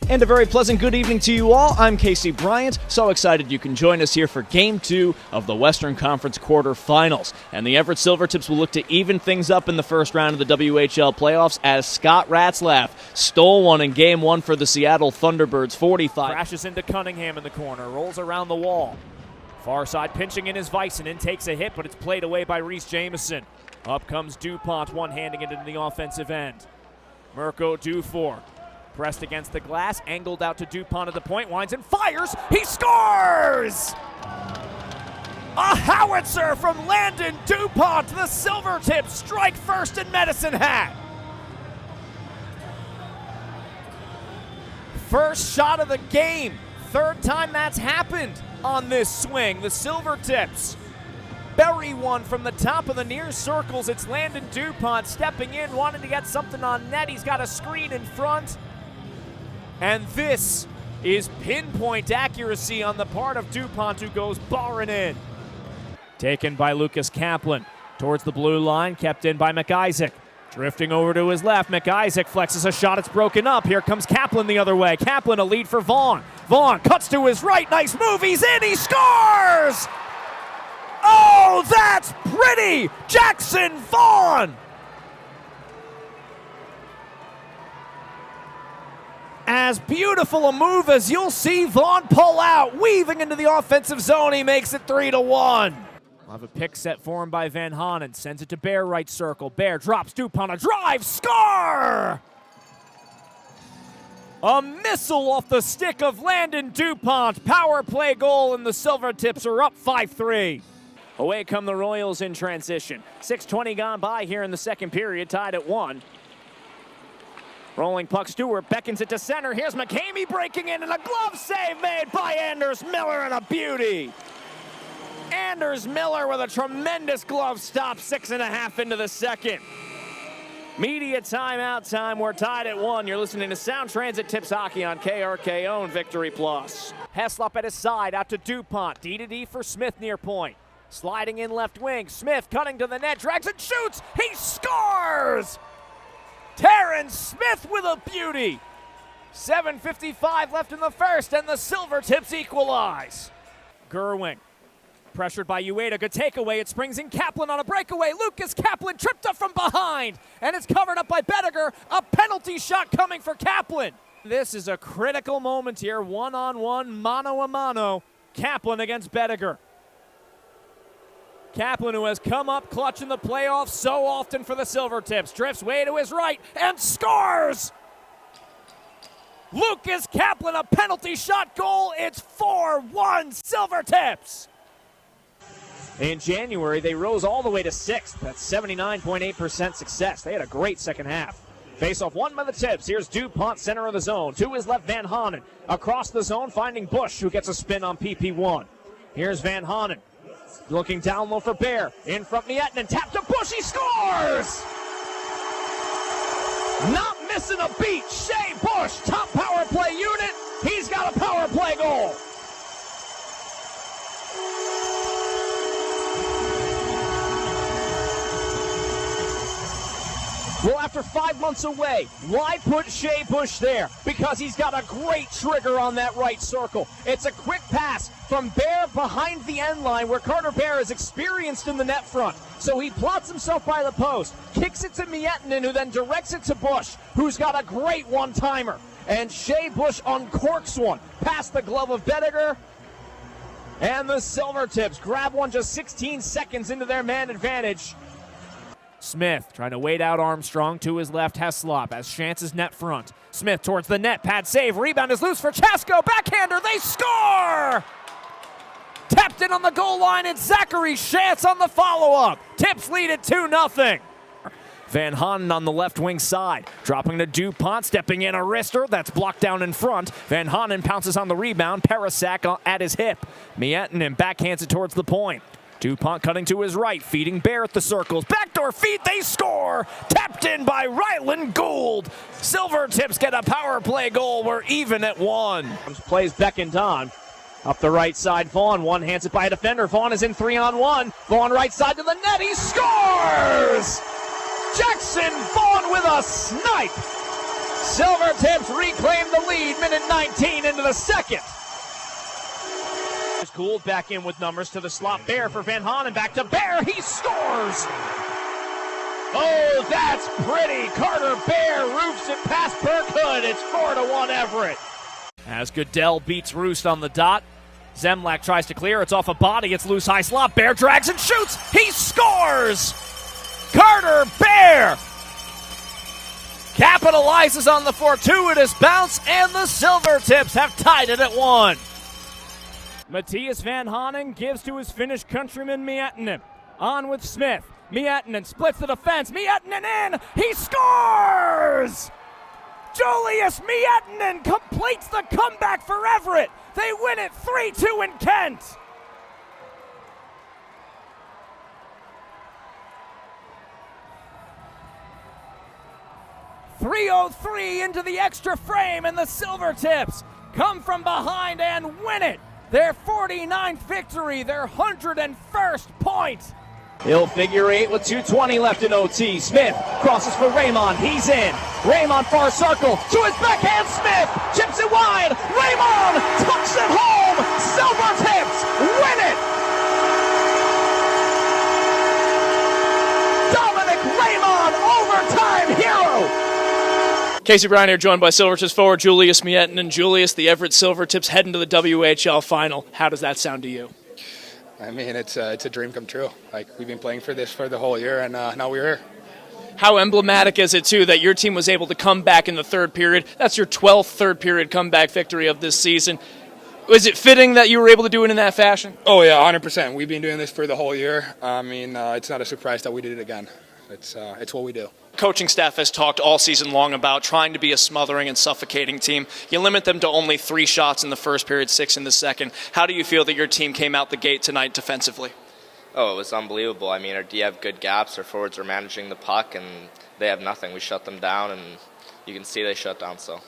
And a very pleasant good evening to you all. I'm Casey Bryant. So excited you can join us here for Game 2 of the Western Conference quarterfinals. And the Everett Silvertips will look to even things up in the first round of the WHL playoffs as Scott Ratzlaff stole one in Game 1 for the Seattle Thunderbirds, 45. Crashes into Cunningham in the corner, rolls around the wall. Far side pinching in is Vicenen, takes a hit, but it's played away by Reese Jameson. Up comes DuPont, one-handing it into the offensive end. Mirko Dufour. Pressed against the glass, angled out to DuPont at the point, winds and fires. He scores! A howitzer from Landon DuPont. The Silvertips strike first in Medicine Hat. First shot of the game. Third time that's happened on this swing. The Silvertips bury one from the top of the near circles. It's Landon DuPont stepping in, wanting to get something on net. He's got a screen in front. And this is pinpoint accuracy on the part of DuPont, who goes barring in. Taken by Lucas Kaplan towards the blue line, kept in by McIsaac. Drifting over to his left, McIsaac flexes a shot, it's broken up. Here comes Kaplan the other way. Kaplan a lead for Vaughn. Vaughn cuts to his right, nice move, he's in, he scores! Oh, that's pretty! Jackson Vaughn! As beautiful a move as you'll see Vaughn pull out, weaving into the offensive zone, he makes it 3-1. We'll have a pick set for him by Van Hanen, sends it to Bear, right circle. Bear drops DuPont, a drive, score! A missile off the stick of Landon DuPont, power play goal, and the Silvertips are up 5-3. Away come the Royals in transition. 6:20 gone by here in the second period, tied at 1. Rolling puck, Stewart beckons it to center. Here's McCamey breaking in, and a glove save made by Anders Miller, and a beauty. Anders Miller with a tremendous glove stop, 6.5 into the second. Media timeout time. We're tied at 1. You're listening to Sound Transit Tips Hockey on KRKO and Victory Plus. Heslop at his side, out to DuPont. D-to-D for Smith near point. Sliding in left wing. Smith cutting to the net, drags and shoots. He scores! Terrence Smith with a beauty. 7:55 left in the first, and the Silvertips equalize. Gerwing, pressured by Ueda, good takeaway. It springs in Kaplan on a breakaway. Lucas Kaplan tripped up from behind, and it's covered up by Bettiger. A penalty shot coming for Kaplan. This is a critical moment here. One-on-one, mano-a-mano. Kaplan against Bettiger. Kaplan, who has come up clutch in the playoffs so often for the Silvertips, drifts way to his right and scores! Lucas Kaplan, a penalty shot goal. It's 4-1 Silvertips. In January, they rose all the way to 6th. That's 79.8% success. They had a great second half. Face-off won by the Tips. Here's DuPont, center of the zone. To his left, Van Hanen. Across the zone, finding Bush, who gets a spin on PP1. Here's Van Hanen. Looking down low for Bear. In front, Miettinen. Tap to Bush. He scores! Not missing a beat. Shea Bush, top power play unit. He's got a power play goal. Well, after 5 months away, why put Shea Bush there? Because he's got a great trigger on that right circle. It's a quick pass from Bear behind the end line, where Carter Bear is experienced in the net front. So he plots himself by the post, kicks it to Miettinen, who then directs it to Bush, who's got a great one-timer. And Shea Bush uncorks one past the glove of Bettiger. And the Silvertips grab one just 16 seconds into their man advantage. Smith trying to wait out Armstrong, to his left, Heslop as chances net front. Smith towards the net, pad save, rebound is loose for Chasko, backhander, they score! Tapped in on the goal line, and Zachary Shantz on the follow-up. Tips lead at 2-0. Van Hanen on the left wing side, dropping to DuPont, stepping in a wrister, that's blocked down in front. Van Hanen pounces on the rebound, Parasak at his hip. Miettinen backhands it towards the point. DuPont cutting to his right, feeding Bear at the circles. Backdoor feed, they score! Tapped in by Ryland Gould. Silvertips get a power play goal. We're even at 1. Plays beckoned on. Up the right side, Vaughn. One hands it by a defender. Vaughn is in 3-on-1. Vaughn right side to the net. He scores! Jackson Vaughn with a snipe! Silvertips reclaim the lead, minute 19 into the second. Cooled back in with numbers to the slot. Bear for Van Hanen, back to Bear. He scores! Oh, that's pretty. Carter Bear roofs it past Burkhood. It's 4-1 Everett. As Goodell beats Roost on the dot, Zemlak tries to clear. It's off a body. It's loose high slot. Bear drags and shoots. He scores! Carter Bear capitalizes on the fortuitous bounce, and the Silvertips have tied it at 1. Matthias Van Hanen gives to his Finnish countryman Miettinen. On with Smith. Miettinen splits the defense. Miettinen in. He scores! Julius Miettinen completes the comeback for Everett. They win it 3-2 in Kent. .303 into the extra frame, and the Silvertips come from behind and win it. Their 49th victory, their 101st point. He'll figure 8 with 2:20 left in OT. Smith crosses for Raymond. He's in. Raymond far circle to his backhand. Smith chips it wide. Raymond tucks it home. Silvertips win it. Dominic Raymond, overtime hero. Casey Bryant here, joined by Silvertips forward Julius Miettinen. Julius, the Everett Silvertips heading to the WHL final. How does that sound to you? I mean, it's a dream come true. Like, we've been playing for this for the whole year, and now we're here. How emblematic is it, too, that your team was able to come back in the third period? That's your 12th third-period comeback victory of this season. Was it fitting that you were able to do it in that fashion? Oh, yeah, 100%. We've been doing this for the whole year. I mean, it's not a surprise that we did it again. It's what we do. Coaching staff has talked all season long about trying to be a smothering and suffocating team. You limit them to only 3 shots in the first period, 6 in the second. How do you feel that your team came out the gate tonight defensively? Oh, it was unbelievable. I mean, our D have good gaps. Our forwards are managing the puck, and they have nothing. We shut them down, and you can see they shut down, so.